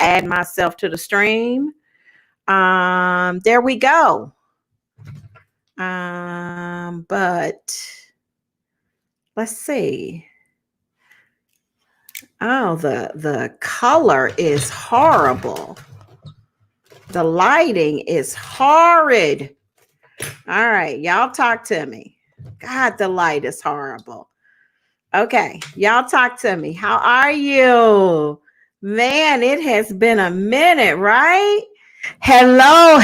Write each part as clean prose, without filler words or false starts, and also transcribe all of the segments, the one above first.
add myself to the stream. There we go. But let's see. Oh, the color is horrible. The lighting is horrid. All right, y'all talk to me. God, the light is horrible. Okay, y'all talk to me. How are you? Man, it has been a minute, right? Hello.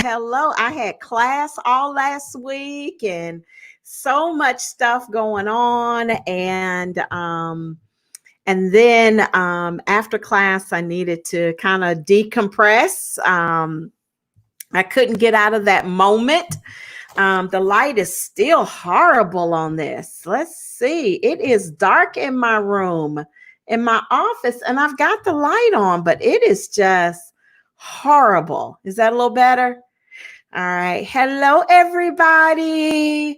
I had class all last week and so much stuff going on. And then after class, I needed to kind of decompress. I couldn't get out of that moment. The light is still horrible on this. Let's see. It is dark in my room, in my office, and I've got the light on, but it is just horrible. Is that a little better? All right. Hello, everybody.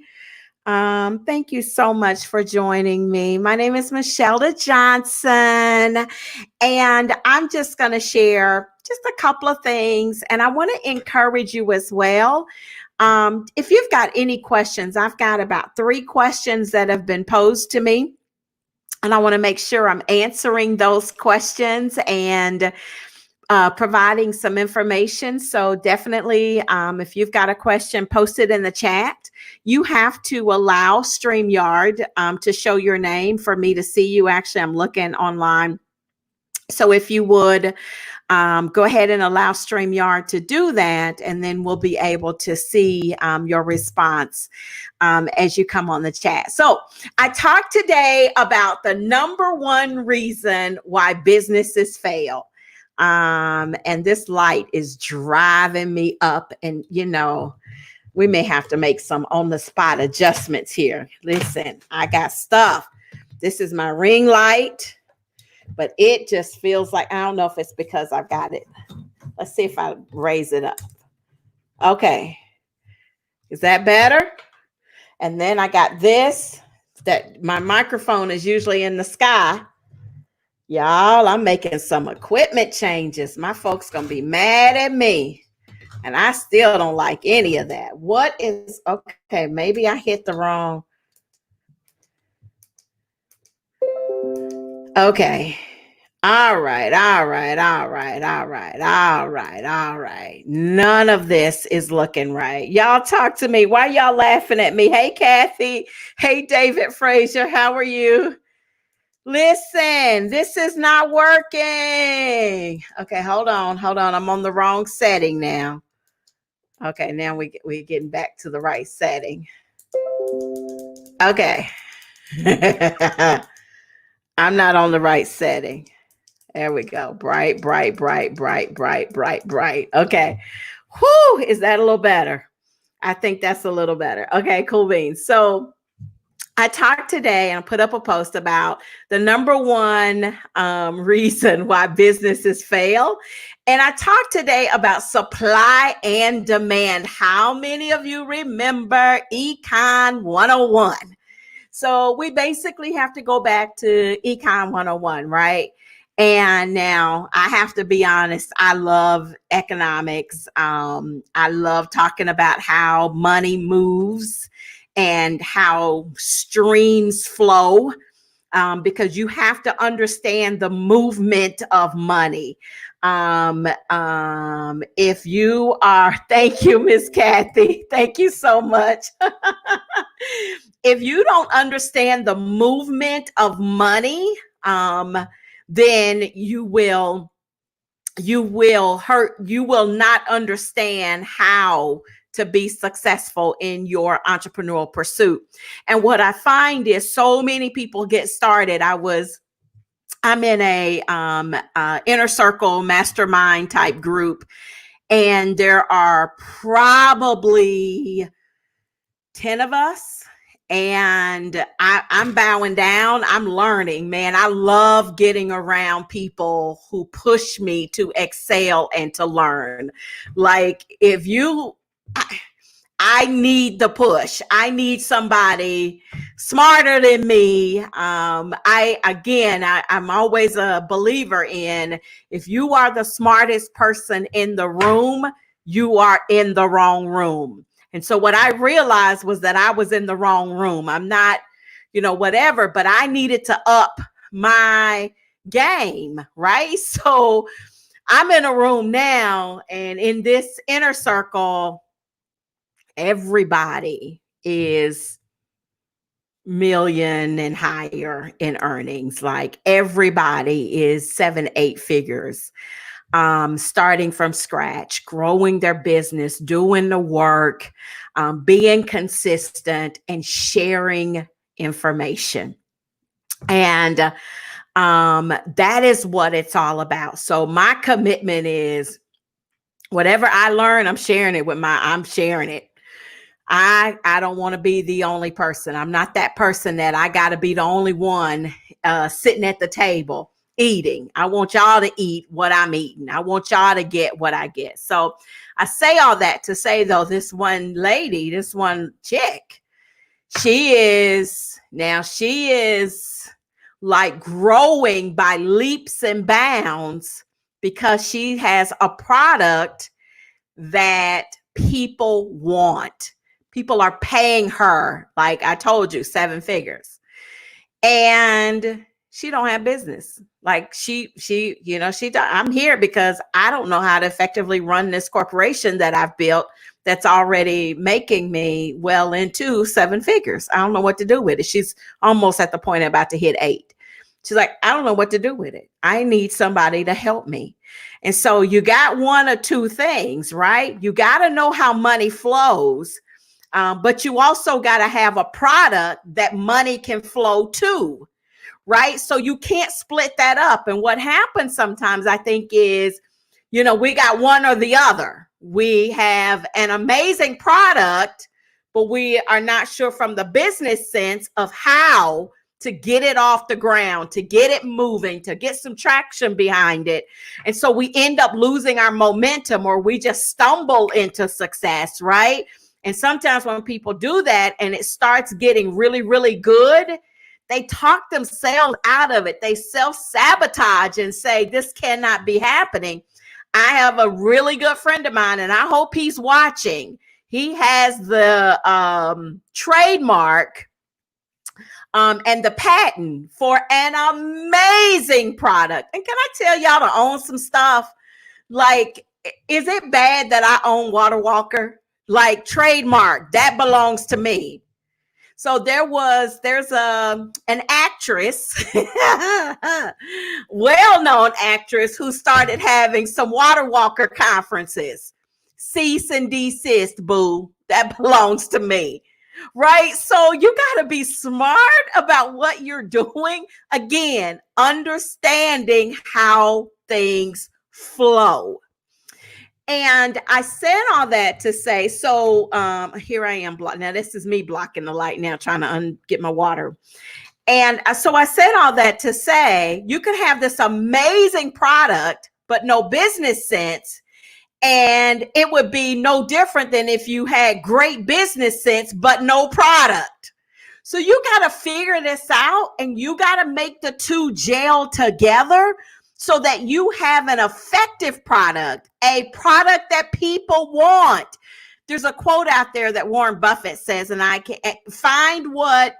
Thank you so much for joining me. My name is Michelle Johnson, and I'm just going to share just a couple of things, and I want to encourage you as well. If you've got any questions, I've got about 3 questions that have been posed to me, and I want to make sure I'm answering those questions and providing some information. So definitely, if you've got a question, post it in the chat. You have to allow StreamYard to show your name for me to see you. Actually, I'm looking online. So if you would go ahead and allow StreamYard to do that, and then we'll be able to see your response as you come on the chat. So I talked today about the number 1 reason why businesses fail. And this light is driving me up, and we may have to make some on the spot adjustments here. Listen, I got stuff. This is my ring light, but it just feels like, I don't know if it's because I've got it. Let's see if I raise it up. Okay. Is that better? And then I got this, that my microphone is usually in the sky. Y'all, I'm making some equipment changes. My folks gonna be mad at me. And I still don't like any of that. What is, okay, maybe I hit the wrong. Okay. All right. None of this is looking right. Y'all talk to me. Why y'all laughing at me? Hey, Kathy. Hey, David Frazier. How are you? Listen, this is not working. Okay, hold on. I'm on the wrong setting now. Okay, now we're getting back to the right setting. Okay. I'm not on the right setting. There we go. Bright. Okay. Whew, is that a little better? I think that's a little better. Okay, cool beans. So I talked today and I put up a post about the number 1 reason why businesses fail. And I talked today about supply and demand. How many of you remember Econ 101? So we basically have to go back to Econ 101, right? And now I have to be honest, I love economics. I love talking about how money moves and how streams flow, because you have to understand the movement of money. If you are, thank you, Miss Kathy. Thank you so much. If you don't understand the movement of money, then you will not understand how to be successful in your entrepreneurial pursuit. And what I find is so many people get started. I'm in a inner circle mastermind type group, and there are probably 10 of us. And I'm bowing down. I'm learning, man. I love getting around people who push me to excel and to learn. Like if you, I need the push. I need somebody smarter than me. I'm always a believer in, if you are the smartest person in the room, you are in the wrong room. And so what I realized was that I was in the wrong room. I'm not, whatever, but I needed to up my game, right? So I'm in a room now, and in this inner circle, everybody is million and higher in earnings. Like everybody is 7-8 figures, starting from scratch, growing their business, doing the work, being consistent, and sharing information. And that is what it's all about. So my commitment is, whatever I learn, I'm sharing it. I don't want to be the only person. I'm not that person that I got to be the only one sitting at the table eating. I want y'all to eat what I'm eating. I want y'all to get what I get. So I say all that to say, though, this one lady, this one chick, she is like growing by leaps and bounds because she has a product that people want. People are paying her, like I told you, 7 figures. And she don't have business. Like I'm here because I don't know how to effectively run this corporation that I've built that's already making me well into 7 figures. I don't know what to do with it. She's almost at the point about to hit 8. She's like, I don't know what to do with it. I need somebody to help me. And so you got one or two things, right? You got to know how money flows. But you also got to have a product that money can flow to, right? So you can't split that up. And what happens sometimes, I think, is, we got one or the other. We have an amazing product, but we are not sure from the business sense of how to get it off the ground, to get it moving, to get some traction behind it. And so we end up losing our momentum, or we just stumble into success, right? And sometimes when people do that and it starts getting really, really good, they talk themselves out of it. They self-sabotage and say, this cannot be happening. I have a really good friend of mine, and I hope he's watching. He has the trademark and the patent for an amazing product. And can I tell y'all to own some stuff? Like, is it bad that I own Water Walker? Like, trademark, that belongs to me. So there's an actress, well-known actress, who started having some Water Walker conferences. Cease and desist, boo. That belongs to me. Right? So you got to be smart about what you're doing. Again, understanding how things flow. And I said all that to say, so here I am. Now, this is me blocking the light now, trying to get my water. And so I said all that to say, you could have this amazing product, but no business sense. And it would be no different than if you had great business sense, but no product. So you got to figure this out, and you got to make the two gel together so that you have an effective product, a product that people want. There's a quote out there that Warren Buffett says, and I can find what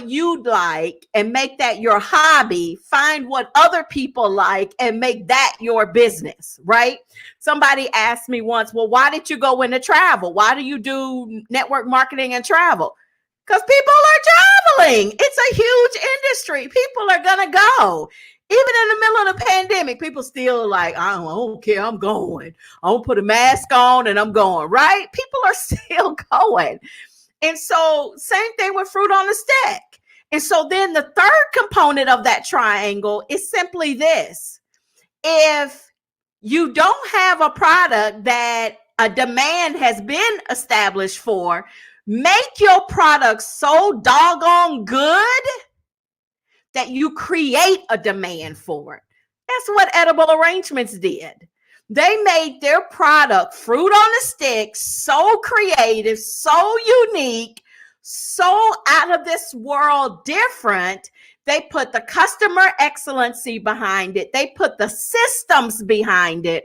you like and make that your hobby. Find what other people like and make that your business, right? Somebody asked me once, well, why did you go into travel? Why do you do network marketing and travel? Because people are traveling. It's a huge industry. People are going to go. Even in the middle of the pandemic, people still like, I don't care, I'm going. I'll put a mask on and I'm going, right? People are still going. And so same thing with fruit on the stick. And so then the third component of that triangle is simply this. If you don't have a product that a demand has been established for, make your product so doggone good that you create a demand for it. That's what Edible Arrangements did. They made their product, fruit on a stick, so creative, so unique, so out of this world different. They put the customer excellency behind it. They put the systems behind it.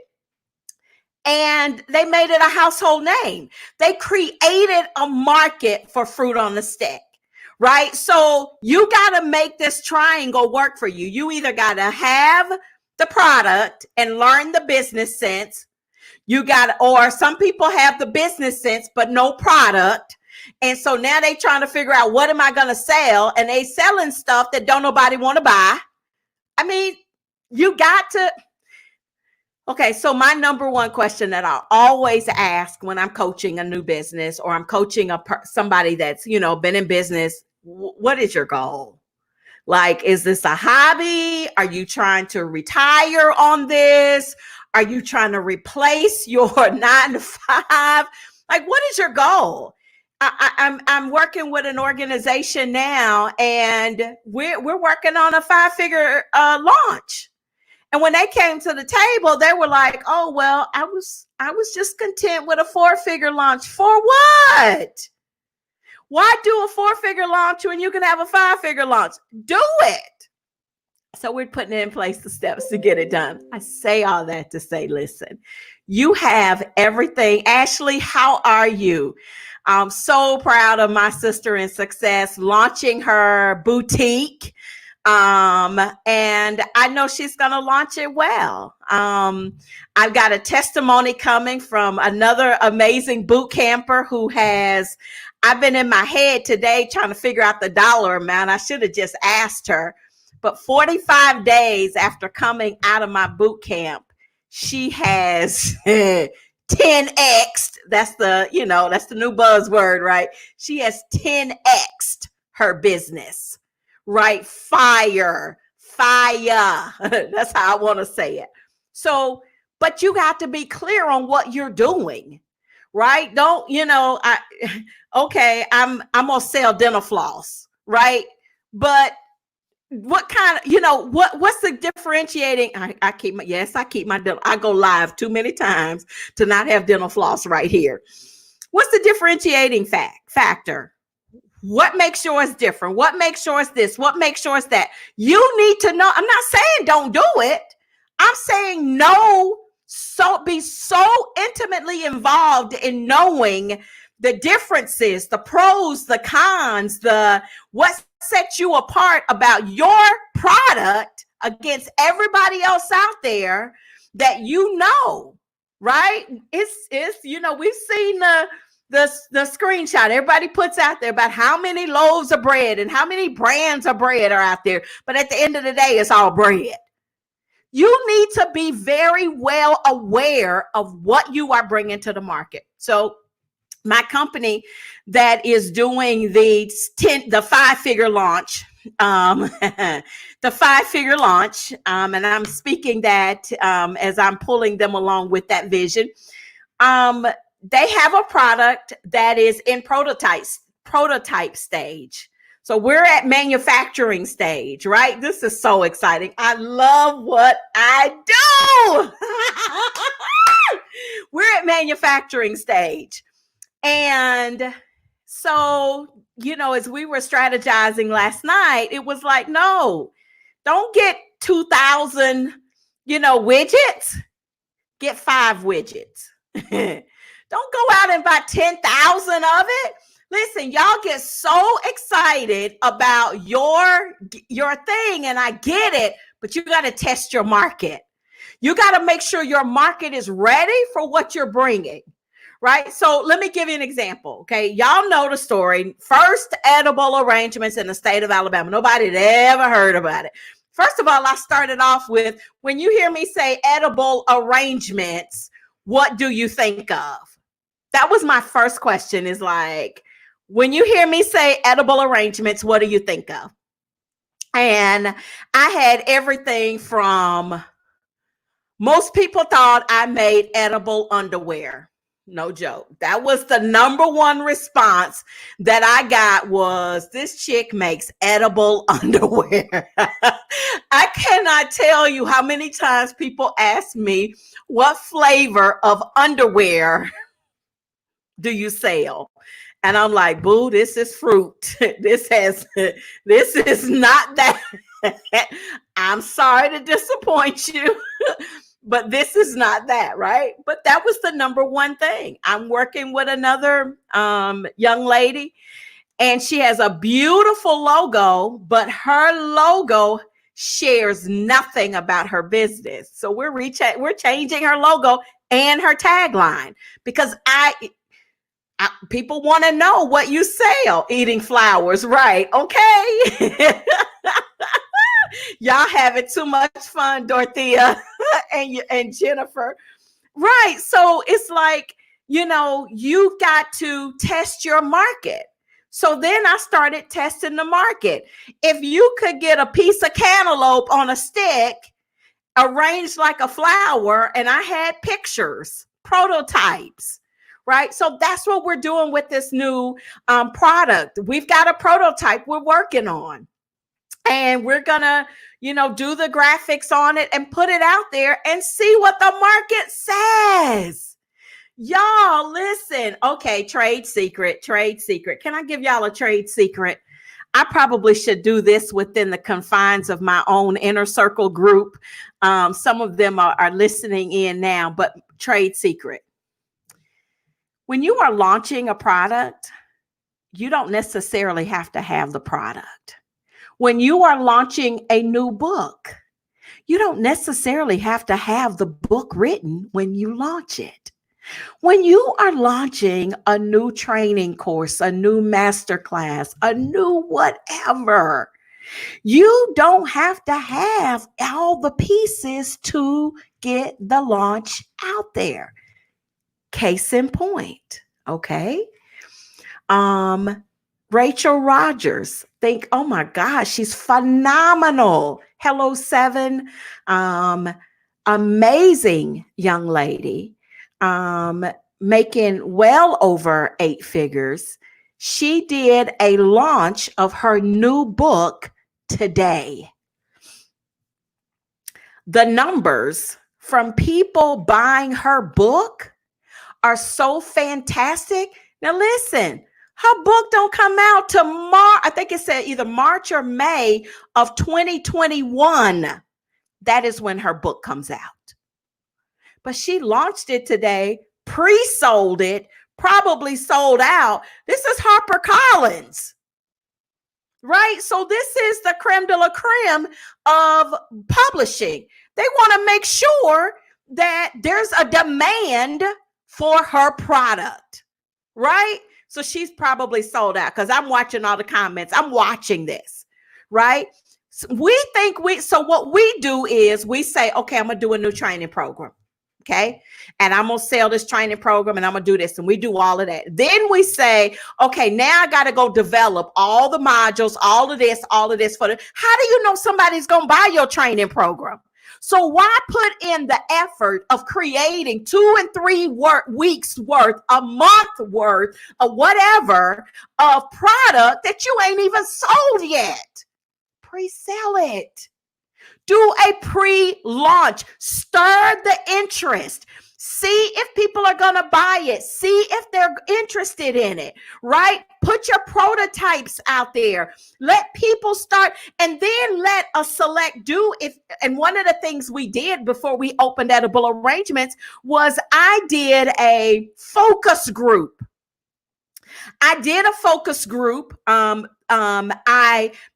And they made it a household name. They created a market for fruit on the stick, right? So you got to make this triangle work for you. You either got to have the product and learn the business sense. Or some people have the business sense, but no product. And so now they trying to figure out, what am I going to sell? And they selling stuff that don't nobody want to buy. I mean, you got to. Okay, so my number one question that I always ask when I'm coaching a new business, or I'm coaching somebody that's, been in business, what is your goal? Like, is this a hobby? Are you trying to retire on this? Are you trying to replace your 9 to 5? Like, what is your goal? I'm working with an organization now, and we're working on a 5-figure launch. And when they came to the table, they were like, "Oh, well, I was just content with a 4-figure launch." For what? Why do a 4-figure launch when you can have a 5-figure launch? Do it. So we're putting in place the steps to get it done. I say all that to say, listen, you have everything. Ashley, how are you? I'm so proud of my sister in success launching her boutique. And I know she's going to launch it well. I've got a testimony coming from another amazing boot camper I've been in my head today trying to figure out the dollar amount. I should have just asked her, but 45 days after coming out of my boot camp, she has 10x'd. That's the new buzzword, right? She has 10x'd her business. Right? Fire. That's how I want to say it. So, but you got to be clear on what you're doing, right? Don't, I'm going to sell dental floss, right? But what kind of, what's the differentiating? I keep my dental. I go live too many times to not have dental floss right here. What's the differentiating factor? What makes sure it's different? What makes sure it's this? What makes sure it's that? You need to know. I'm not saying don't do it. I'm saying know. So be so intimately involved in knowing the differences, the pros, the cons, what sets you apart about your product against everybody else out there that right? It's we've seen the screenshot everybody puts out there about how many loaves of bread and how many brands of bread are out there. But at the end of the day, it's all bread. You need to be very well aware of what you are bringing to the market. So my company that is doing the 5-figure launch, the 5-figure launch, and I'm speaking that as I'm pulling them along with that vision. They have a product that is in prototype stage. So we're at manufacturing stage, right? This is so exciting. I love what I do. We're at manufacturing stage. And so, as we were strategizing last night, it was like, no, don't get 2,000, widgets. Get 5 widgets. Don't go out and buy 10,000 of it. Listen, y'all get so excited about your thing, and I get it, but you got to test your market. You got to make sure your market is ready for what you're bringing, right? So let me give you an example, okay? Y'all know the story. First edible arrangements in the state of Alabama. Nobody had ever heard about it. First of all, I started off with, when you hear me say edible arrangements, what do you think of? That was my first question, is like, when you hear me say edible arrangements, what do you think of? And I had everything from, most people thought I made edible underwear. No joke. That was the number one response that I got was this chick makes edible underwear. I cannot tell you how many times people ask me what flavor of underwear do you sell? And I'm like, boo, this is fruit. This is not that. I'm sorry to disappoint you. But this is not that, right? But that was the number one thing. I'm working with another young lady, and she has a beautiful logo, but her logo shares nothing about her business. So we're changing her logo and her tagline because people want to know what you sell. Eating flowers, right? Okay. Y'all having too much fun, Dorothea and Jennifer. Right. So it's like, you've got to test your market. So then I started testing the market. If you could get a piece of cantaloupe on a stick, arranged like a flower, and I had pictures, prototypes, right? So that's what we're doing with this new product. We've got a prototype we're working on. And we're going to, do the graphics on it and put it out there and see what the market says. Y'all, listen. Okay, trade secret. Can I give y'all a trade secret? I probably should do this within the confines of my own inner circle group. Some of them are listening in now, but trade secret. When you are launching a product, you don't necessarily have to have the product. When you are launching a new book, you don't necessarily have to have the book written when you launch it. When you are launching a new training course, a new masterclass, a new whatever, you don't have to have all the pieces to get the launch out there. Case in point, okay? Rachel Rogers, think, oh my gosh, she's phenomenal. Hello, 7. Amazing young lady, making well over 8 figures. She did a launch of her new book today. The numbers from people buying her book are so fantastic. Now listen, her book don't come out till I think it said either March or May of 2021. That is when her book comes out. But she launched it today, pre-sold it, probably sold out. This is Harper Collins, right? So this is the creme de la creme of publishing. They want to make sure that there's a demand for her product, right? So she's probably sold out because I'm watching all the comments. I'm watching this, right? So what we do is we say, okay, I'm going to do a new training program. Okay. And I'm going to sell this training program and I'm going to do this. And we do all of that. Then we say, okay, now I got to go develop all the modules, all of this how do you know somebody's going to buy your training program? So why put in the effort of creating 2 and 3 weeks worth, a month worth of whatever of product that you ain't even sold yet? Pre-sell it. Do a pre-launch. Stir the interest. See if people are going to buy it. See if they're interested in it, right? Put your prototypes out there. Let people start, and then let a select do if. And one of the things we did before we opened Edible Arrangements was I did a focus group. I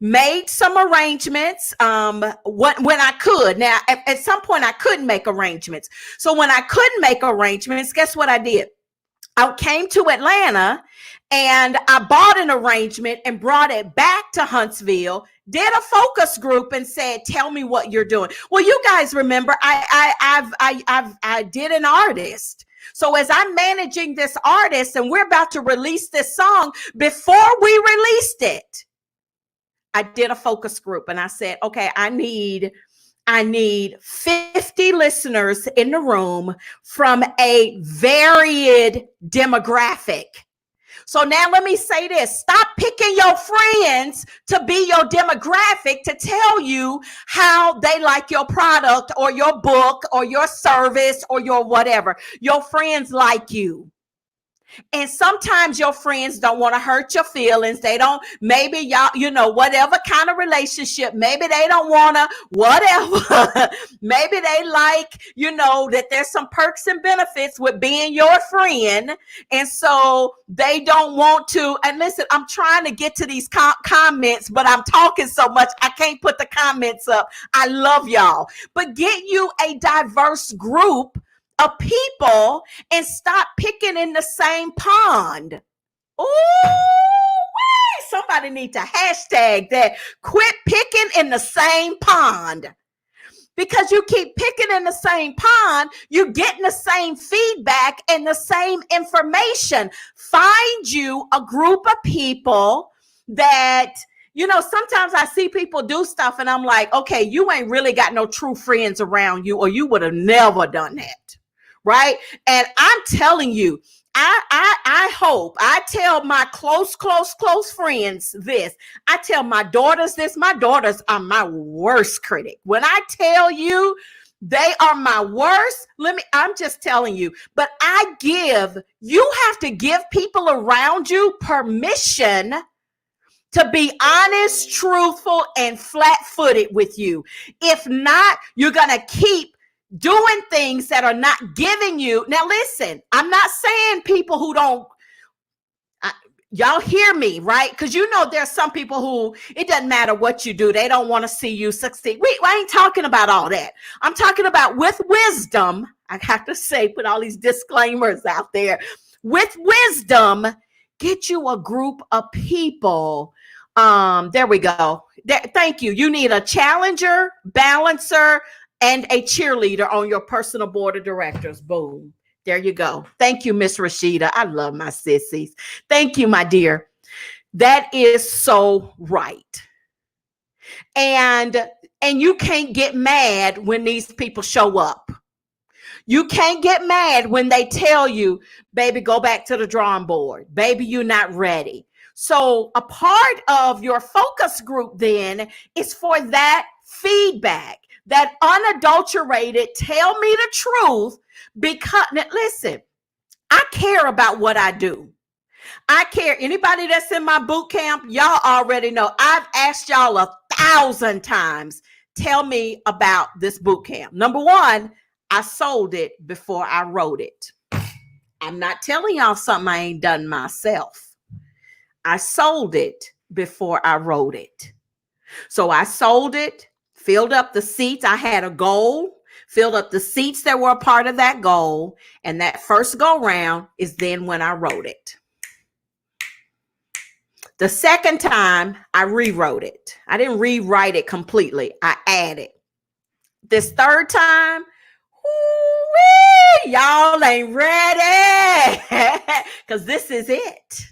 made some arrangements when I could. Now, at some point, I couldn't make arrangements. So when I couldn't make arrangements, guess what I did? I came to Atlanta and I bought an arrangement and brought it back to Huntsville, did a focus group and said, tell me what you're doing. Well, you guys remember I did an artist. So as I'm managing this artist and we're about to release this song, before we released it, I did a focus group and I said, okay, I need I need 50 listeners in the room from a varied demographic. So now let me say this. Stop picking your friends to be your demographic to tell you how they like your product or your book or your service or your whatever. Your friends like you. And sometimes your friends don't want to hurt your feelings. They don't, maybe y'all, whatever kind of relationship, maybe they don't want to, whatever. Maybe they like, that there's some perks and benefits with being your friend. And so they don't want to. And listen, I'm trying to get to these comments, but I'm talking so much, I can't put the comments up. I love y'all. But get you a diverse group of people and stop picking in the same pond. Ooh, somebody need to hashtag that. Quit picking in the same pond. Because you keep picking in the same pond, you're getting the same feedback and the same information. Find you a group of people that, sometimes I see people do stuff and I'm like, okay, you ain't really got no true friends around you, or you would have never done that. Right. And I'm telling you, I hope I tell my close friends this. I tell my daughters this. My daughters are my worst critic. When I tell you they are my worst, I'm just telling you, but you have to give people around you permission to be honest, truthful, and flat-footed with you. If not, you're going to keep doing things that are not giving you. Now, listen, I'm not saying people who don't, y'all hear me, right? Because there's some people who, it doesn't matter what you do. They don't want to see you succeed. I ain't talking about all that. I'm talking about with wisdom. I have to say, put all these disclaimers out there. With wisdom, get you a group of people. There we go. Thank you. You need a challenger, balancer, and a cheerleader on your personal board of directors. Boom. There you go. Thank you, Miss Rashida. I love my sissies. Thank you, my dear. That is so right. And you can't get mad when these people show up. You can't get mad when they tell you, baby, go back to the drawing board. Baby, you're not ready. So a part of your focus group then is for that feedback. That unadulterated, tell me the truth, because listen, I care about what I do. I care. Anybody that's in my boot camp, y'all already know. I've asked y'all 1,000 times, tell me about this boot camp. Number one, I sold it before I wrote it. I'm not telling y'all something I ain't done myself. I sold it before I wrote it. So I sold it. Filled up the seats. I had a goal, filled up the seats that were a part of that goal. And that first go round is then when I wrote it. The second time I rewrote it. I didn't rewrite it completely. I added. This third time, y'all ain't ready. Because this is it.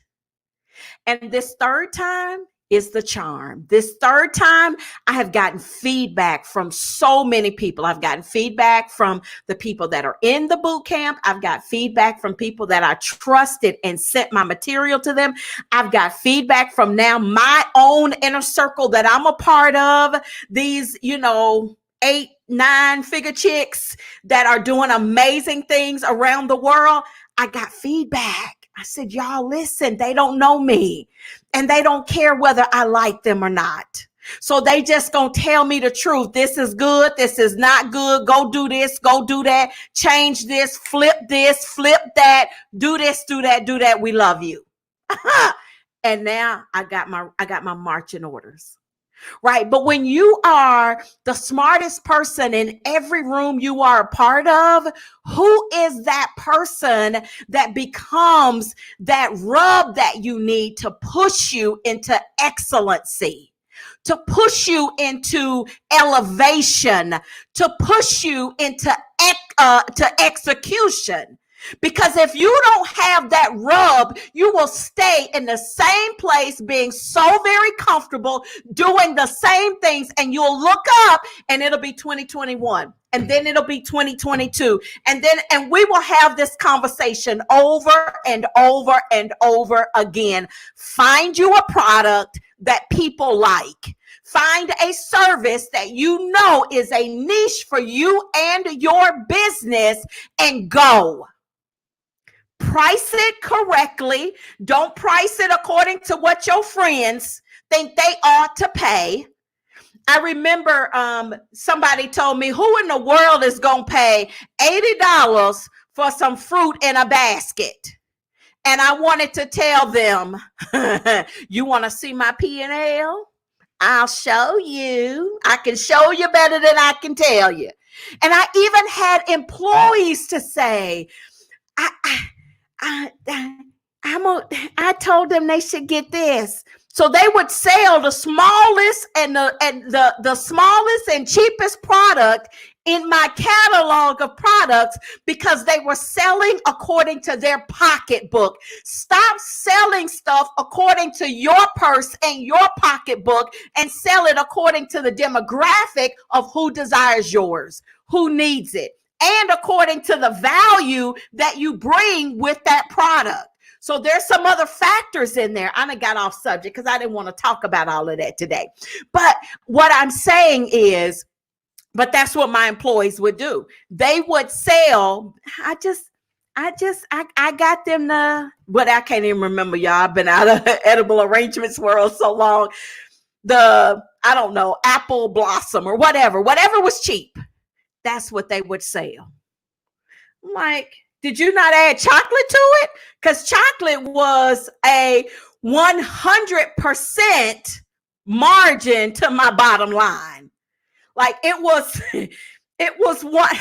And this third time is the charm. This third time, I have gotten feedback from so many people. I've gotten feedback from the people that are in the boot camp. I've got feedback from people that I trusted and sent my material to them. I've got feedback from now my own inner circle that I'm a part of. These, 8, 9 figure chicks that are doing amazing things around the world. I got feedback. I said, y'all, listen, they don't know me and they don't care whether I like them or not. So they just gonna tell me the truth. This is good. This is not good. Go do this. Go do that. Change this. Flip that. Do this, do that, do that. We love you. And now I got my marching orders. Right. But when you are the smartest person in every room you are a part of, who is that person that becomes that rub that you need to push you into excellency, to push you into elevation, to push you into to execution? Because if you don't have that rub, you will stay in the same place, being so very comfortable, doing the same things, and you'll look up and it'll be 2021. And then it'll be 2022. And we will have this conversation over and over and over again. Find you a product that people like. Find a service that you know is a niche for you and your business, and go. Price it correctly. Don't price it according to what your friends think they ought to pay. I remember somebody told me, who in the world is going to pay $80 for some fruit in a basket? And I wanted to tell them, you want to see my P&L? I'll show you. I can show you better than I can tell you. And I even had employees to say, I told them they should get this. So they would sell the smallest and the smallest and cheapest product in my catalog of products because they were selling according to their pocketbook. Stop selling stuff according to your purse and your pocketbook, and sell it according to the demographic of who desires yours, who needs it, and according to the value that you bring with that product. So there's some other factors in there. I done got off subject because I didn't want to talk about all of that today. But what I'm saying is, but that's what my employees would do. They would sell. I got them but I can't even remember, y'all. I've been out of edible arrangements world so long. I don't know, apple blossom or whatever was cheap. That's what they would sell. I'm like, did you not add chocolate to it? Because chocolate was a 100% margin to my bottom line. Like it was what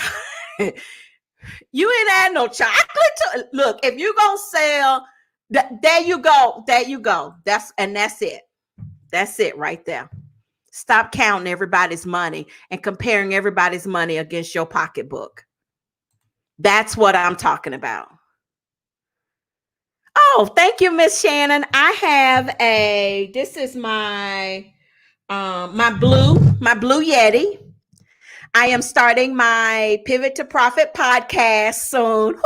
you ain't add no chocolate to. Look, if you gonna sell, there you go. That's it. That's it right there. Stop counting everybody's money and comparing everybody's money against your pocketbook. That's what I'm talking about. Oh, thank you, Miss Shannon. I have this is my blue Yeti. I am starting my Pivot to Profit podcast soon.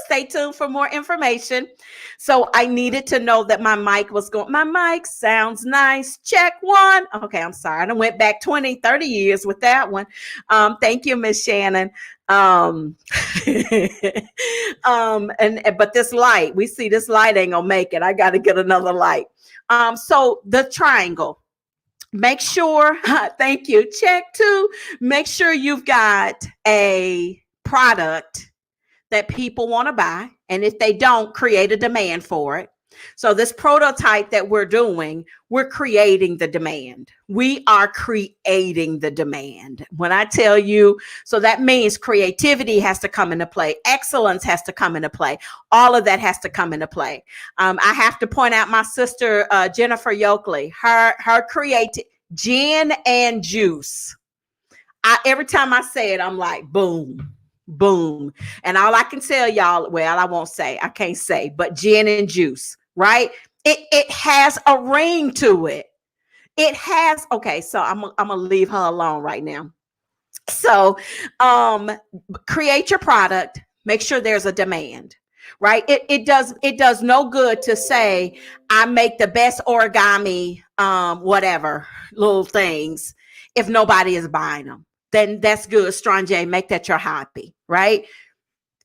Stay tuned for more information. So I needed to know that my mic was going. My mic sounds nice. Check one. Okay, I'm sorry. I done went back 20, 30 years with that one. Thank you, Miss Shannon. But this light, we see this light ain't gonna make it. I got to get another light. So the triangle. Make sure, thank you. Check two. Make sure you've got a product that people want to buy. And if they don't, create a demand for it. So this prototype that we're doing, we're creating the demand. We are creating the demand. When I tell you, so that means creativity has to come into play. Excellence has to come into play. All of that has to come into play. I have to point out my sister, Jennifer Yoakley, her creative gin and juice. Every time I say it, I'm like, boom. Boom. And all I can tell y'all, well, I won't say, I can't say, but gin and juice, right? It has a ring to it. It has, okay, so I'm gonna leave her alone right now. So create your product, make sure there's a demand, right? It does no good to say, I make the best origami, whatever, little things, if nobody is buying them. Then that's good. Strange, make that your hobby, right?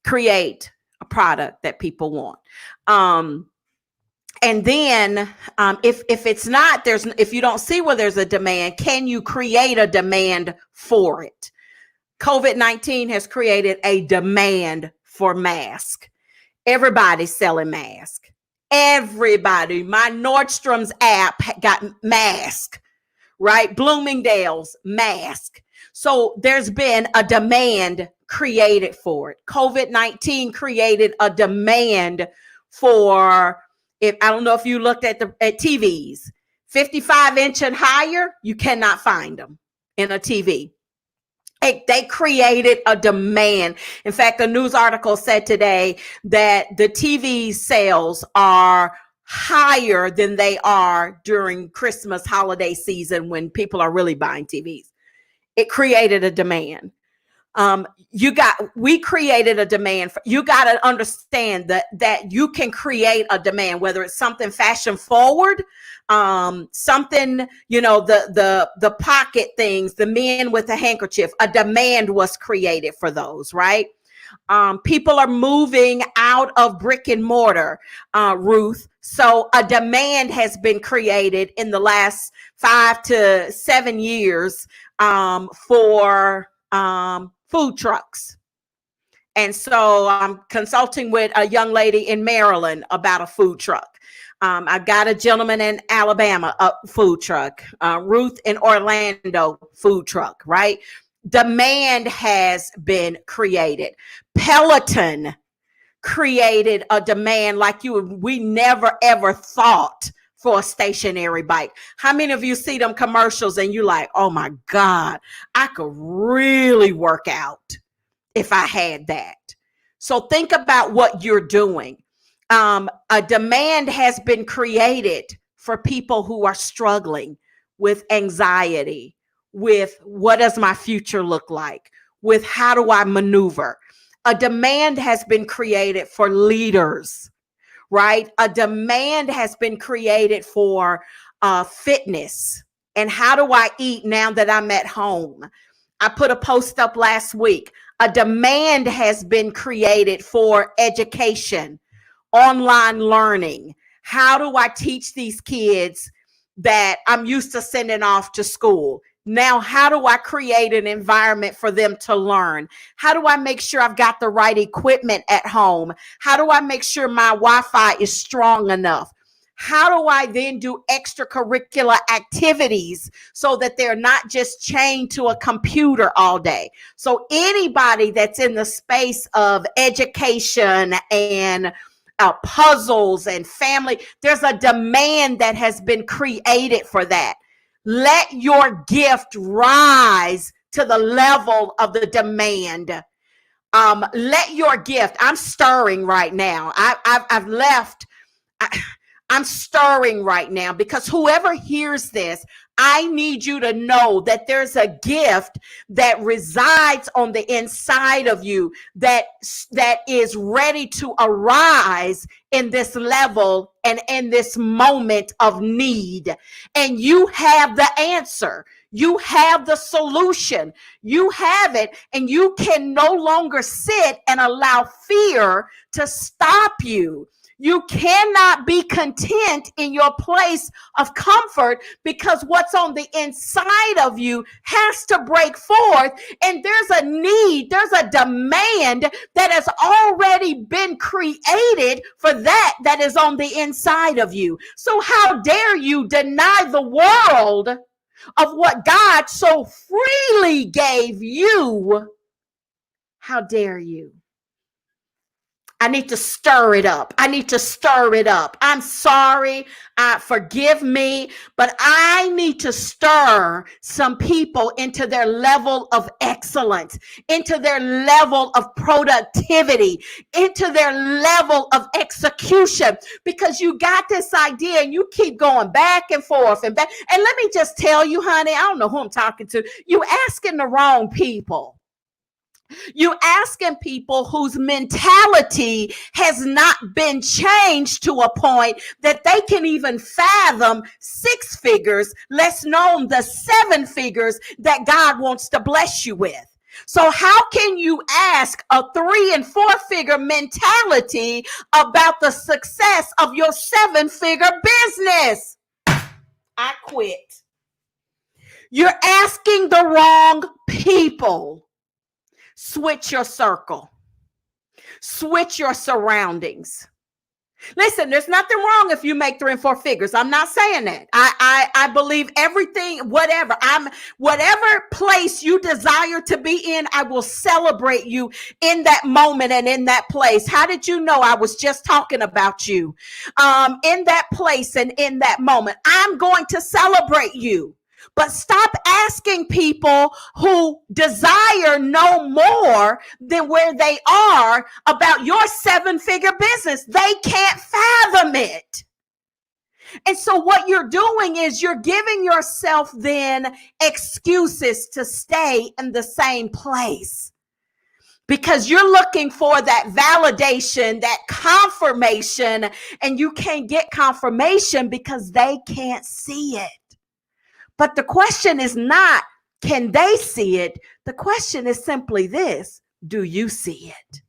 Create a product that people want. And then if it's not, if you don't see where there's a demand, can you create a demand for it? COVID-19 has created a demand for masks. Everybody's selling masks. Everybody. My Nordstrom's app got mask, right? Bloomingdale's mask. So there's been a demand created for it. COVID-19 created a demand for, I don't know if you looked at TVs, 55 inch and higher, you cannot find them in a TV. They created a demand. In fact, a news article said today that the TV sales are higher than they are during Christmas holiday season when people are really buying TVs. It created a demand. We created a demand. You got to understand that you can create a demand, whether it's something fashion forward, something, the pocket things, the men with the handkerchief. A demand was created for those, right? People are moving out of brick and mortar, Ruth. So a demand has been created in the last 5 to 7 years for food trucks. And so I'm consulting with a young lady in Maryland about a food truck. I've got a gentleman in Alabama, a food truck. Ruth in Orlando, food truck, right? Demand has been created. Peloton created a demand like we never ever thought for a stationary bike. How many of you see them commercials and you like, oh my God, I could really work out if I had that. So think about what you're doing. A demand has been created for people who are struggling with anxiety, with what does my future look like, with how do I maneuver. A demand has been created for leaders, right? A demand has been created for fitness. And how do I eat now that I'm at home? I put a post up last week. A demand has been created for education, online learning. How do I teach these kids that I'm used to sending off to school? Now, how do I create an environment for them to learn? How do I make sure I've got the right equipment at home? How do I make sure my Wi-Fi is strong enough? How do I then do extracurricular activities so that they're not just chained to a computer all day? So anybody that's in the space of education and puzzles and family, there's a demand that has been created for that. Let your gift rise to the level of the demand. Let your gift. I'm stirring right now. I've left. I'm stirring right now because whoever hears this, I need you to know that there's a gift that resides on the inside of you that is ready to arise in this level and in this moment of need. And you have the answer. You have the solution. You have it, and you can no longer sit and allow fear to stop you. You cannot be content in your place of comfort because what's on the inside of you has to break forth. And there's a need, there's a demand that has already been created for that is on the inside of you. So how dare you deny the world of what God so freely gave you? How dare you? I need to stir it up. I need to stir it up. I'm sorry. Forgive me, but I need to stir some people into their level of excellence, into their level of productivity, into their level of execution, because you got this idea and you keep going back and forth and back. And let me just tell you, honey, I don't know who I'm talking to. You asking the wrong people. You asking people whose mentality has not been changed to a point that they can even fathom 6 figures, less known the 7 figures that God wants to bless you with. So how can you ask a 3 and 4 figure mentality about the success of your 7-figure business? I quit. You're asking the wrong people. Switch your circle. Switch your surroundings. Listen, there's nothing wrong if you make 3 and 4 figures. I'm not saying that. I believe everything, whatever place you desire to be in, I will celebrate you in that moment and in that place. How did you know I was just talking about you? In that place and in that moment, I'm going to celebrate you. But stop asking people who desire no more than where they are about your 7-figure business. They can't fathom it. And so what you're doing is you're giving yourself then excuses to stay in the same place, because you're looking for that validation, that confirmation, and you can't get confirmation because they can't see it. But the question is not, can they see it? The question is simply this: do you see it?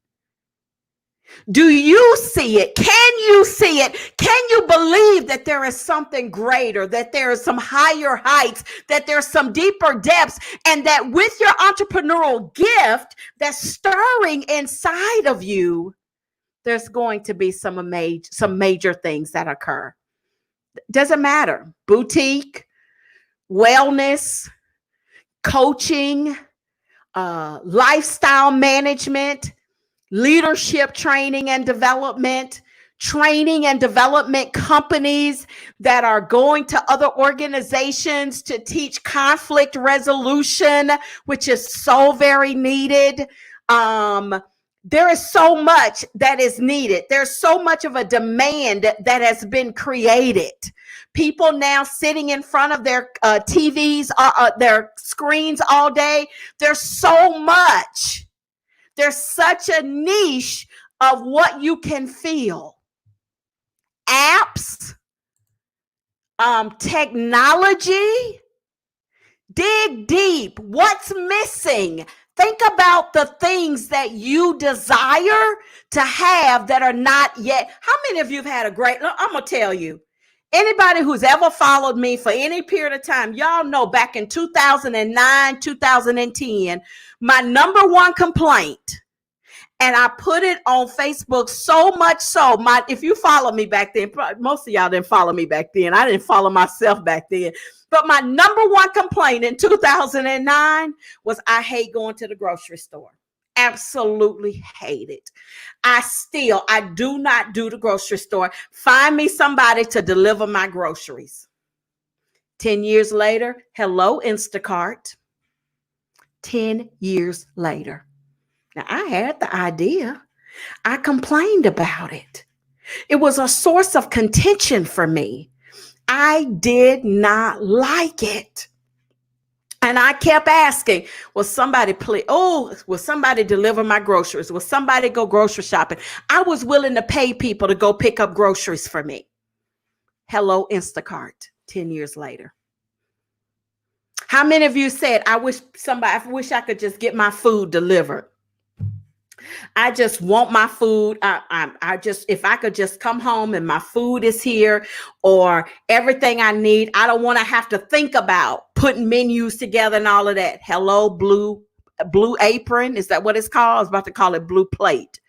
Do you see it? Can you see it? Can you believe that there is something greater, that there is some higher heights, that there's some deeper depths, and that with your entrepreneurial gift that's stirring inside of you, there's going to be some major things that occur? Doesn't matter. Boutique, wellness, coaching, lifestyle management, leadership training and development companies that are going to other organizations to teach conflict resolution, which is so very needed. There is so much that is needed. There's so much of a demand that has been created. People now sitting in front of their TVs, their screens all day. There's so much. There's such a niche of what you can feel. Apps, technology. Dig deep. What's missing? Think about the things that you desire to have that are not yet. How many of you have had a great, I'm going to tell you, anybody who's ever followed me for any period of time, y'all know back in 2009, 2010, my number one complaint, and I put it on Facebook so much so, if you follow me back then, most of y'all didn't follow me back then. I didn't follow myself back then. But my number one complaint in 2009 was I hate going to the grocery store. Absolutely hate it. I do not do the grocery store. Find me somebody to deliver my groceries. 10 years later, hello, Instacart. 10 years later. Now, I had the idea. I complained about it. It was a source of contention for me. I did not like it. And I kept asking, will somebody deliver my groceries? Will somebody go grocery shopping? I was willing to pay people to go pick up groceries for me. Hello, Instacart, 10 years later. How many of you said, I wish I could just get my food delivered? I just want my food. If I could just come home and my food is here, or everything I need, I don't want to have to think about putting menus together and all of that. Hello, Blue Apron. Is that what it's called? I was about to call it Blue Plate.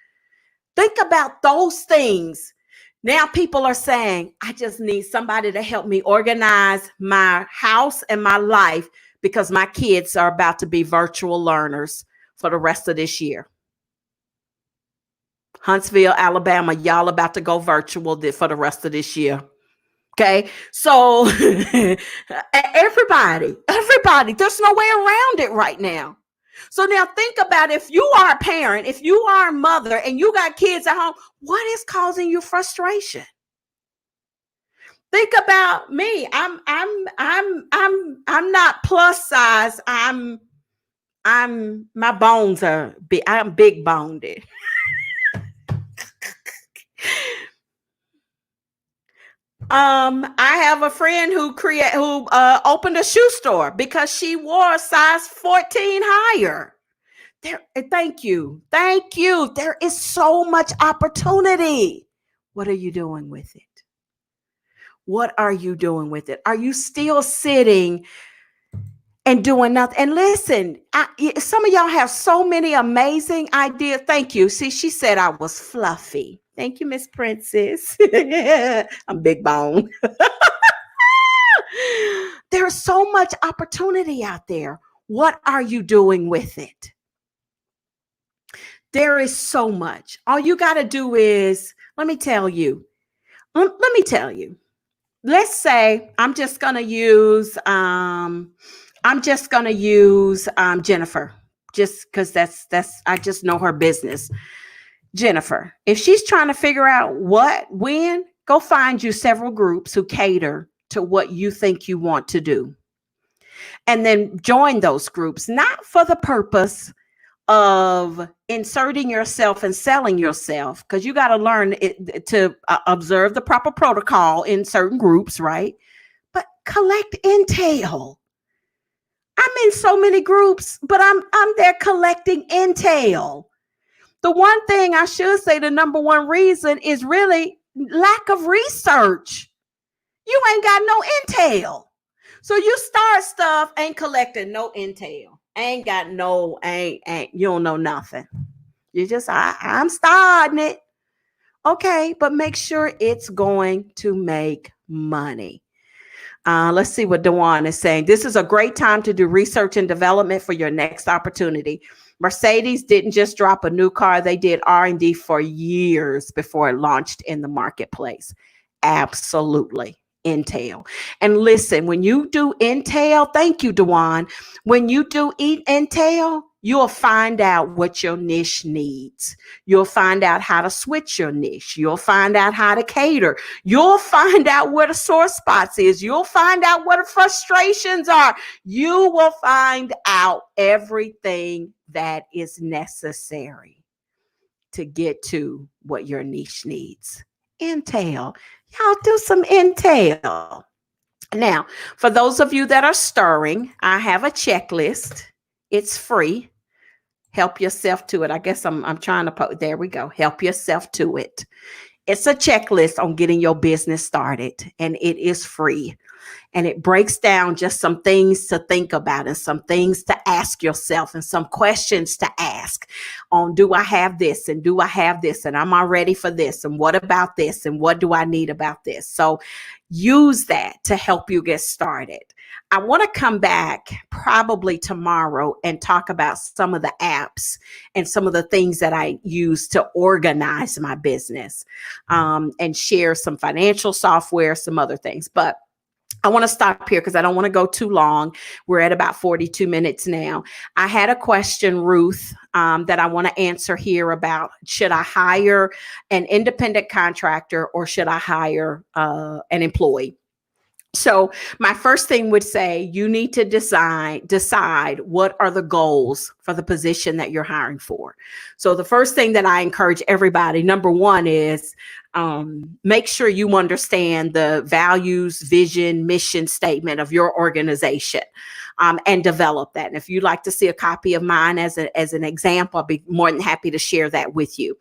Think about those things. Now people are saying, I just need somebody to help me organize my house and my life, because my kids are about to be virtual learners for the rest of this year. Huntsville, Alabama, y'all about to go virtual for the rest of this year. Okay. So everybody, there's no way around it right now. So now think about, if you are a parent, if you are a mother and you got kids at home, what is causing you frustration? Think about me. I'm not plus size. My bones are big. I'm big boned. I have a friend who opened a shoe store because she wore a size 14 higher. Thank you. There is so much opportunity. What are you doing with it? What are you doing with it? Are you still sitting and doing nothing? And listen, some of y'all have so many amazing ideas. Thank you. See, she said I was fluffy. Thank you, Miss Princess. I'm big bone. There's so much opportunity out there. What are you doing with it? There is so much. All you got to do is, let me tell you, let's say I'm just gonna use Jennifer, just because that's I just know her business. Jennifer, if she's trying to figure out when, go find you several groups who cater to what you think you want to do. And then join those groups, not for the purpose of inserting yourself and selling yourself, because you got to learn to observe the proper protocol in certain groups, right? But collect intel. I'm in so many groups, but I'm there collecting intel. The one thing I should say, the number one reason is really lack of research. You ain't got no intel. So you start stuff, ain't collecting no intel. Ain't you don't know nothing. You just, I'm starting it. Okay, but make sure it's going to make money. Let's see what Dewan is saying. This is a great time to do research and development for your next opportunity. Mercedes didn't just drop a new car. They did R&D for years before it launched in the marketplace. Absolutely. Intel. And listen, when you do intel, thank you, Dewan. When you do intel, you'll find out what your niche needs. You'll find out how to switch your niche. You'll find out how to cater. You'll find out where the sore spots is. You'll find out what the frustrations are. You will find out everything that is necessary to get to what your niche needs. Intel. Y'all do some intel. Now, for those of you that are stirring, I have a checklist. It's free. Help yourself to it. I guess I'm trying to there we go. Help yourself to it. It's a checklist on getting your business started, and it is free. And it breaks down just some things to think about and some things to ask yourself and some questions to ask on, do I have this and do I have this and am I ready for this and what about this and what do I need about this? So use that to help you get started. I want to come back probably tomorrow and talk about some of the apps and some of the things that I use to organize my business, and share some financial software, some other things. But I want to stop here because I don't want to go too long. We're at about 42 minutes now. I had a question, Ruth, that I want to answer here about, should I hire an independent contractor or should I hire an employee? So my first thing would say, you need to decide what are the goals for the position that you're hiring for. So the first thing that I encourage everybody, number one, is make sure you understand the values, vision, mission statement of your organization, and develop that. And if you'd like to see a copy of mine as an example, I'll be more than happy to share that with you,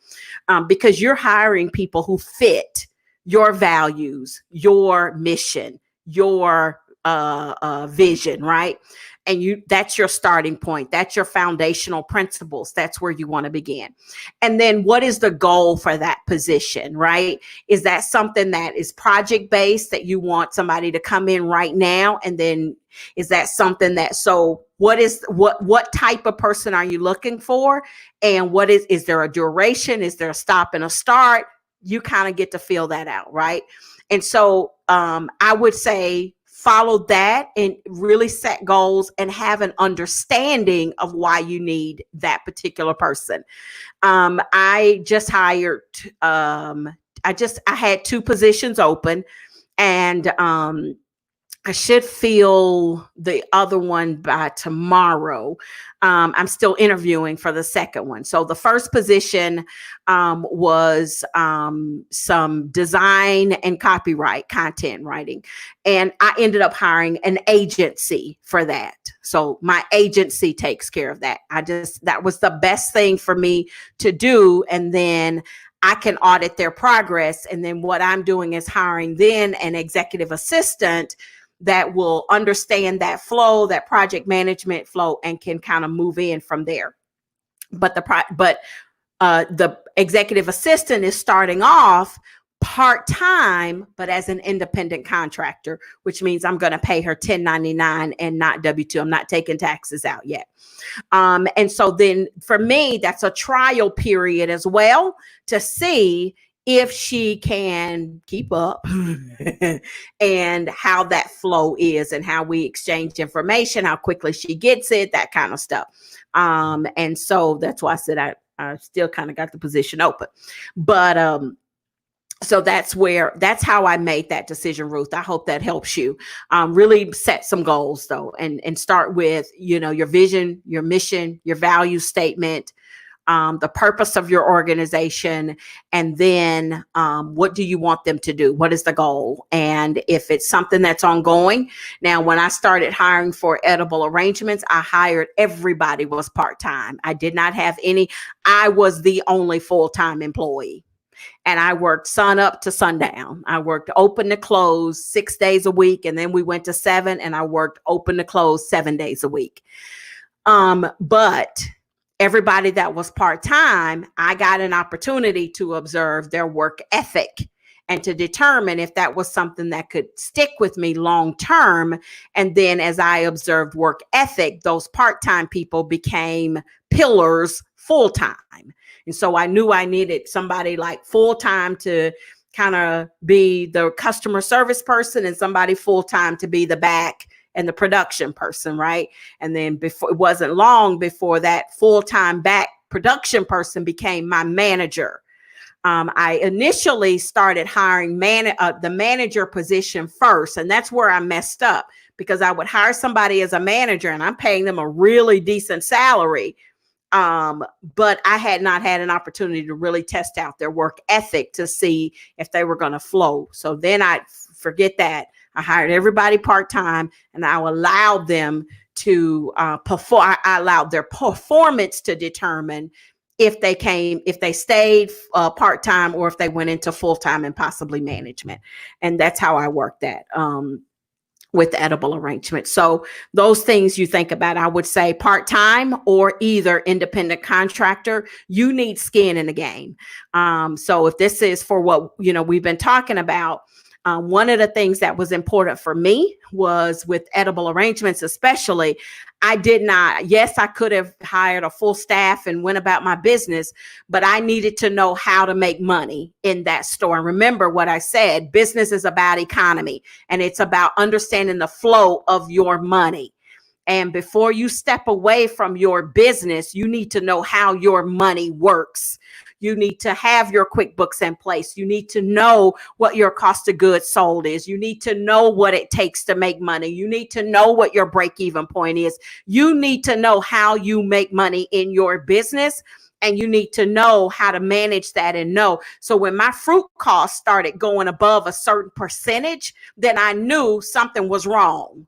because you're hiring people who fit your values, your mission, your vision, right? And that's your starting point. That's your foundational principles. That's where you want to begin. And then what is the goal for that position, right? Is that something that is project based, that you want somebody to come in right now? And then is that something that, so what type of person are you looking for? And is there a duration? Is there a stop and a start? You kind of get to feel that out, right? And so I would say follow that and really set goals and have an understanding of why you need that particular person. I just hired, I had 2 positions open, and I should fill the other one by tomorrow. I'm still interviewing for the second one. So the first position was some design and copyright, content writing. And I ended up hiring an agency for that. So my agency takes care of that. That was the best thing for me to do. And then I can audit their progress. And then what I'm doing is hiring then an executive assistant that will understand that flow, that project management flow, and can kind of move in from there. But the executive assistant is starting off part-time, but as an independent contractor, which means I'm going to pay her 1099 and not W-2. I'm not taking taxes out yet. And so then for me, that's a trial period as well to see if she can keep up and how that flow is and how we exchange information, how quickly she gets it, that kind of stuff. And so that's why I said I still kind of got the position open. But so that's how I made that decision, Ruth. I hope that helps you. Really set some goals though, and start with, your vision, your mission, your value statement, the purpose of your organization, and then what do you want them to do? What is the goal? And if it's something that's ongoing. Now, when I started hiring for Edible Arrangements, I hired everybody was part-time. I did not have any. I was the only full-time employee. And I worked sun up to sundown. I worked open to close 6 days a week. And then we went to 7, and I worked open to close 7 days a week. But everybody that was part-time, I got an opportunity to observe their work ethic and to determine if that was something that could stick with me long-term. And then as I observed work ethic, those part-time people became pillars full-time. And so I knew I needed somebody like full-time to kind of be the customer service person and somebody full-time to be the back and the production person, right? And then before, it wasn't long before that full-time back production person became my manager. I initially started hiring the manager position first, and that's where I messed up, because I would hire somebody as a manager and I'm paying them a really decent salary. But I had not had an opportunity to really test out their work ethic to see if they were going to flow. So then I forget that. I hired everybody part-time, and I allowed them to perform. I allowed their performance to determine if they stayed part-time or if they went into full-time and possibly management. And that's how I worked that with the Edible Arrangement. So those things you think about, I would say part-time or either independent contractor. You need skin in the game. So if this is for what we've been talking about, one of the things that was important for me was with Edible Arrangements, especially, yes, I could have hired a full staff and went about my business, but I needed to know how to make money in that store. And remember what I said, business is about economy, and it's about understanding the flow of your money. And before you step away from your business, you need to know how your money works. You need to have your QuickBooks in place. You need to know what your cost of goods sold is. You need to know what it takes to make money. You need to know what your break-even point is. You need to know how you make money in your business, and you need to know how to manage that and know. So when my fruit costs started going above a certain percentage, then I knew something was wrong.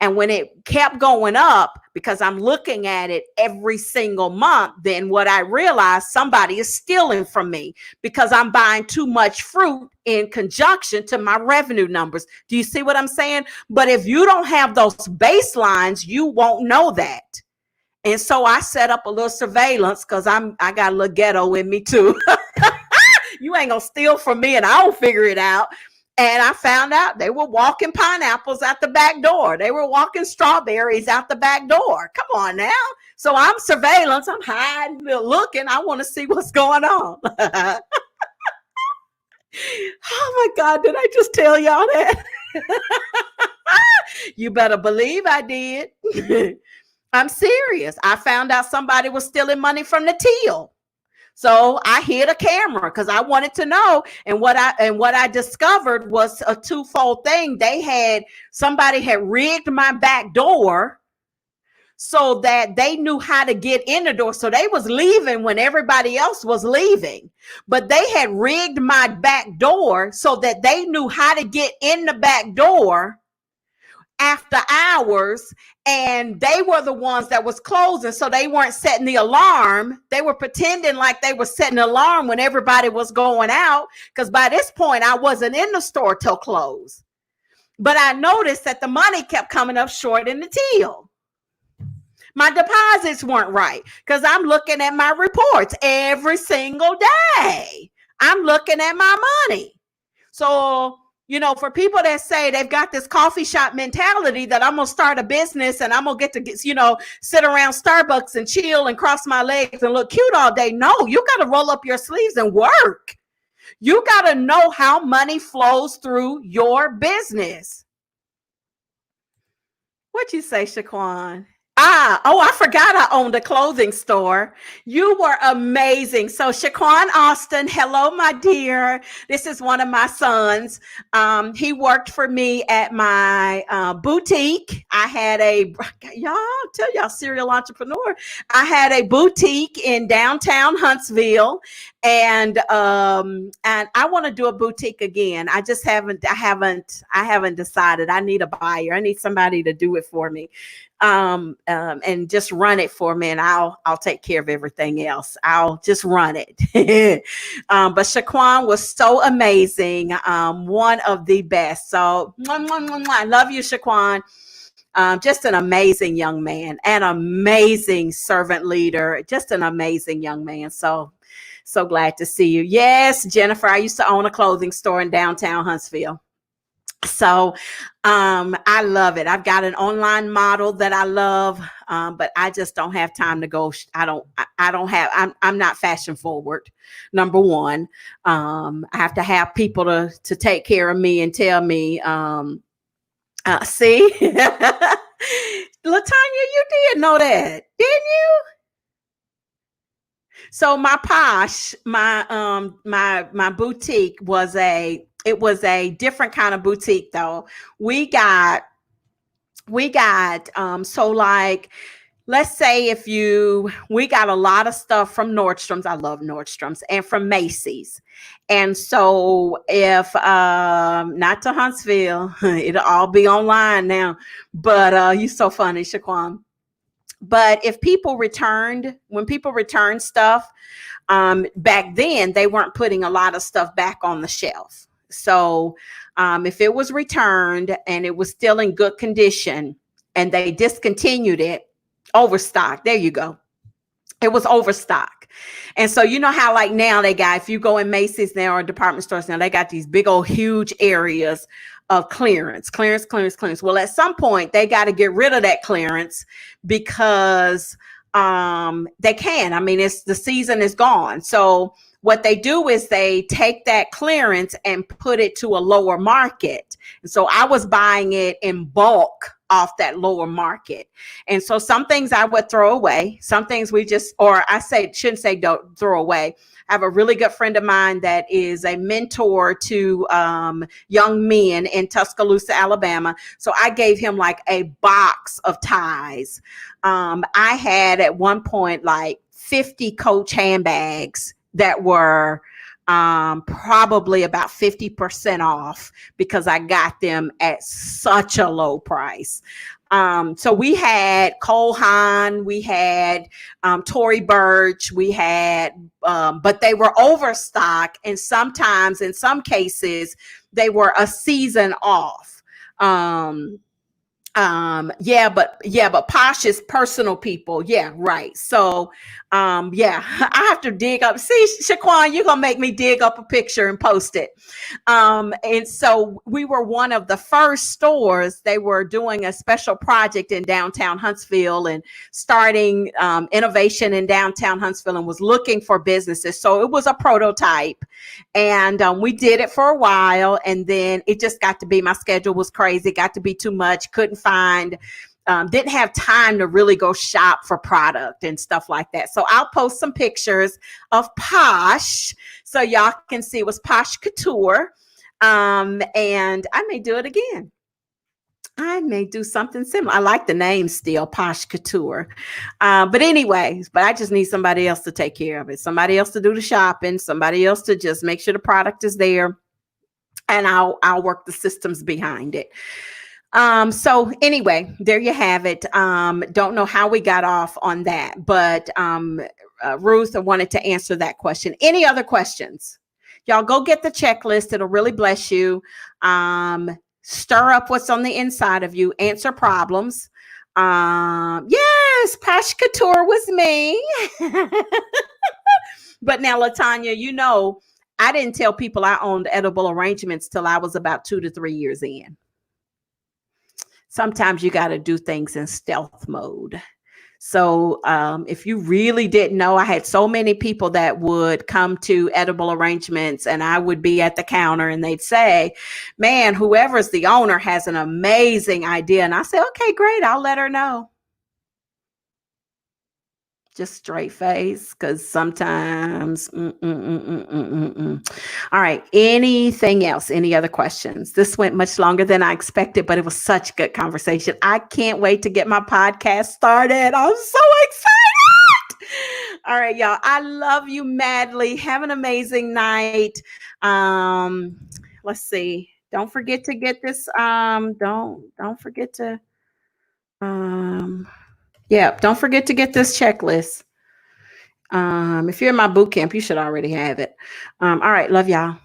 And when it kept going up, because I'm looking at it every single month, then what I realized, somebody is stealing from me because I'm buying too much fruit in conjunction to my revenue numbers. Do you see what I'm saying? But if you don't have those baselines, you won't know that. And so I set up a little surveillance, because I got a little ghetto in me too. You ain't gonna steal from me and I'll figure it out. And I found out they were walking pineapples out the back door. They were walking strawberries out the back door. Come on now. So I'm surveillance. I'm hiding, looking. I want to see what's going on. Oh my God, did I just tell y'all that? You better believe I did. I'm serious. I found out somebody was stealing money from the till. So I hid a camera because I wanted to know. And what I discovered was a twofold thing. Somebody had rigged my back door so that they knew how to get in the door. So they was leaving when everybody else was leaving, but they had rigged my back door so that they knew how to get in the back door after hours, and they were the ones that was closing, so they weren't setting the alarm. They were pretending like they were setting an alarm when everybody was going out, because by this point I wasn't in the store till close. But I noticed that the money kept coming up short in the till. My deposits weren't right, because I'm looking at my reports every single day. I'm looking at my money. So for people that say they've got this coffee shop mentality that I'm going to start a business and I'm going to get, sit around Starbucks and chill and cross my legs and look cute all day. No, you got to roll up your sleeves and work. You got to know how money flows through your business. What'd you say, Shaquan? I forgot I owned a clothing store. You were amazing. So Shaquan Austin, hello, my dear. This is one of my sons. He worked for me at my boutique. I had y'all serial entrepreneur. I had a boutique in downtown Huntsville, and I want to do a boutique again. I haven't decided. I need a buyer. I need somebody to do it for me. And just run it for me, and I'll take care of everything else. I'll just run it. But Shaquan was so amazing. One of the best. So I love you, Shaquan. Just an amazing young man, an amazing servant leader, just an amazing young man. So glad to see you. Yes, Jennifer, I used to own a clothing store in downtown Huntsville. So I love it. I've got an online model that I love, but I just don't have time to go. I'm not fashion forward. Number one, I have to have people to take care of me and tell me, see, Latanya, you did know that, didn't you? So my Posh, my boutique was a different kind of boutique though. We got so like, let's say we got a lot of stuff from Nordstrom's. I love Nordstrom's, and from Macy's. And so if not to Huntsville, it'll all be online now. But you're so funny, Shaquan. But when people returned stuff, back then they weren't putting a lot of stuff back on the shelf. So if it was returned and it was still in good condition and they discontinued it, Overstock, there you go. It was Overstock. And so you know how like now if you go in Macy's now or department stores now, they got these big old huge areas of clearance. Well, at some point they got to get rid of that clearance because they can. I mean, the season is gone. So what they do is they take that clearance and put it to a lower market. And so I was buying it in bulk off that lower market. And so some things I would throw away. Some things shouldn't say don't throw away. I have a really good friend of mine that is a mentor to young men in Tuscaloosa, Alabama. So I gave him like a box of ties. I had at one point like 50 Coach handbags that were probably about 50% off because I got them at such a low price. So we had Cole Haan, we had Tory Burch, we had, but they were Overstock, and sometimes in some cases they were a season off. But Posh is personal people. Yeah, right. So I have to dig up. See, Shaquan, you're gonna make me dig up a picture and post it. And so we were one of the first stores. They were doing a special project in downtown Huntsville and starting innovation in downtown Huntsville and was looking for businesses. So it was a prototype, and we did it for a while, and then it just got to be, my schedule was crazy, got to be too much, couldn't find, didn't have time to really go shop for product and stuff like that. So I'll post some pictures of Posh so y'all can see. It was Posh Couture. And I may do it again. I may do something similar. I like the name still, Posh Couture. But I just need somebody else to take care of it. Somebody else to do the shopping, somebody else to just make sure the product is there. And I'll work the systems behind it. So anyway, there you have it. Don't know how we got off on that, but Ruth, I wanted to answer that question. Any other questions? Y'all go get the checklist. It'll really bless you. Stir up what's on the inside of you. Answer problems. Yes, Posh Couture was me. But now, Latanya, I didn't tell people I owned Edible Arrangements till I was about 2 to 3 years in. Sometimes you got to do things in stealth mode. So if you really didn't know, I had so many people that would come to edible arrangements, and I would be at the counter and they'd say, man, whoever's the owner has an amazing idea. And I say, okay, great. I'll let her know. Just straight face, because sometimes. All right. Anything else? Any other questions? This went much longer than I expected, but it was such a good conversation. I can't wait to get my podcast started. I'm so excited. All right, y'all. I love you madly. Have an amazing night. Let's see. Don't forget to get this. Don't forget to. Yeah, don't forget to get this checklist. If you're in my boot camp, you should already have it. All right, love y'all.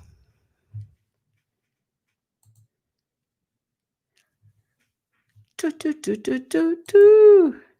Do, do, do, do, do, do.